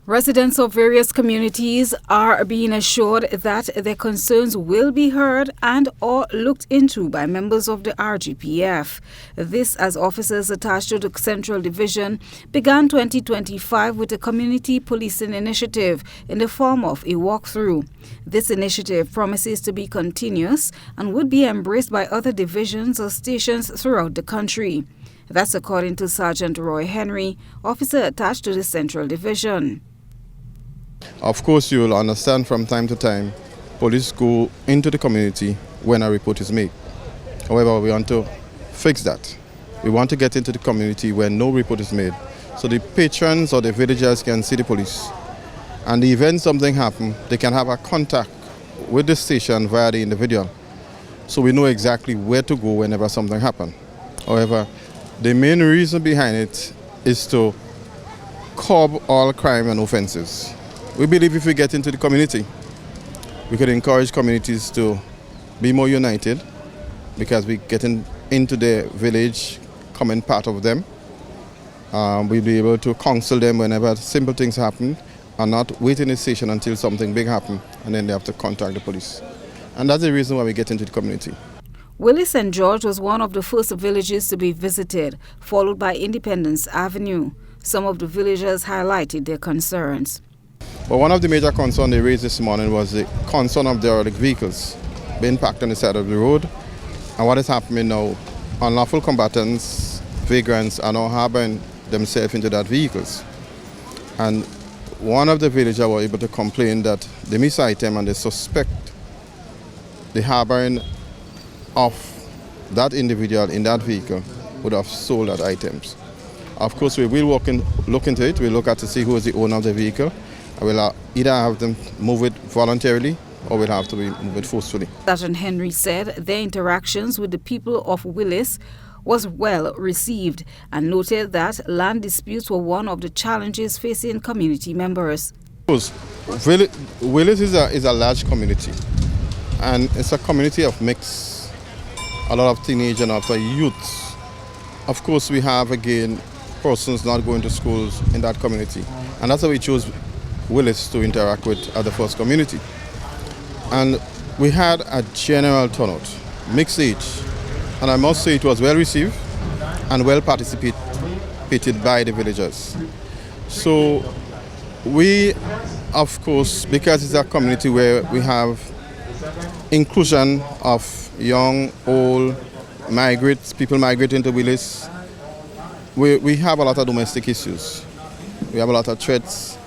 Residents of various communities are being assured that their concerns will be heard and or looked into by members of the RGPF. This as officers attached to the Central Division began 2025 with a community policing initiative in the form of a walkthrough. This initiative promises to be continuous and would be embraced by other divisions or stations throughout the country. That's according to Sergeant Roy Henry, officer attached to the Central Division. Of course, you will understand from time to time, police go into the community when a report is made. However, we want to fix that. We want to get into the community when no report is made, so the patrons or the villagers can see the police. And the event something happen, they can have a contact with the station via the individual, so we know exactly where to go whenever something happens. However, the main reason behind it is to curb all crime and offences. We believe if we get into the community, we could encourage communities to be more united, because we get into the village, common part of them. We'll be able to counsel them whenever simple things happen and not wait in the station until something big happens and then they have to contact the police. And that's the reason why we get into the community. Willis and George was one of the first villages to be visited, followed by Independence Avenue. Some of the villagers highlighted their concerns. But one of the major concerns they raised this morning was the concern of derelict vehicles being parked on the side of the road. And what is happening now, unlawful combatants, vagrants are now harboring themselves into that vehicles. And one of the villagers were able to complain that they miss item and they suspect the harboring of that individual in that vehicle would have sold that items. Of course, we will look into it. We'll look at to see who is the owner of the vehicle. We'll either have them move it voluntarily or we'll have to move it forcefully. Sergeant Henry said their interactions with the people of Willis was well received and noted that land disputes were one of the challenges facing community members. Willis is a large community, and it's a community of mix, a lot of teenage and after youths. Of course, we have again persons not going to schools in that community, and that's how we chose Willis to interact with at the first community. And we had a general turnout, mixed age, and I must say it was well received and well participated by the villagers. So we, of course, because it's a community where we have inclusion of young, old, people migrating to Willis, we have a lot of domestic issues. We have a lot of threats.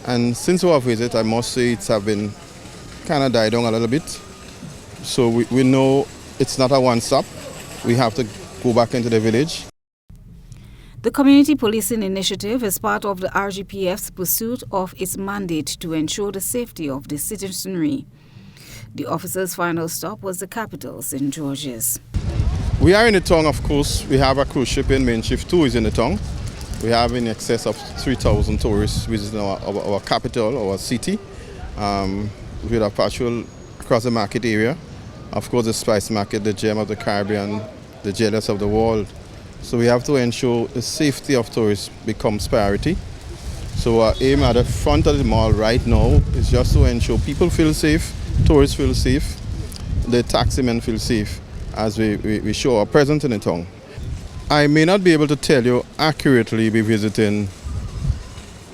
And since our visit, I must say it's have been kind of died down a little bit. So we know it's not a one-stop. We have to go back into the village. The Community Policing Initiative is part of the RGPF's pursuit of its mandate to ensure the safety of the citizenry. The officers' final stop was the capital, St. George's. We are in the town, of course. We have a cruise ship in Main Shift 2 is in the town. We have in excess of 3,000 tourists visiting our capital, our city. We have patrol across the market area. Of course, the spice market, the gem of the Caribbean, the jealous of the world. So we have to ensure the safety of tourists becomes priority. So our aim at the front of the mall right now is just to ensure people feel safe, tourists feel safe, the taximen feel safe as we show our presence in the town. I may not be able to tell you accurately we're visiting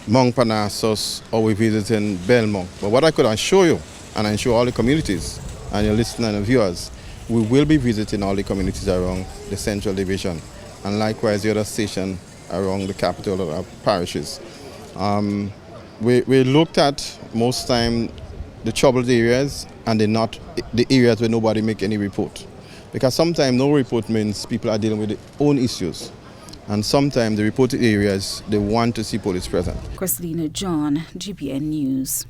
Mount Parnassus or we're visiting Belmont, but what I could assure you, and assure all the communities and your listeners and viewers, we will be visiting all the communities around the Central Division and likewise the other station around the capital of our parishes. We looked at most time the troubled areas and the areas where nobody make any report. Because sometimes no report means people are dealing with their own issues. And sometimes the reported areas, they want to see police present. Christina John, GPN News.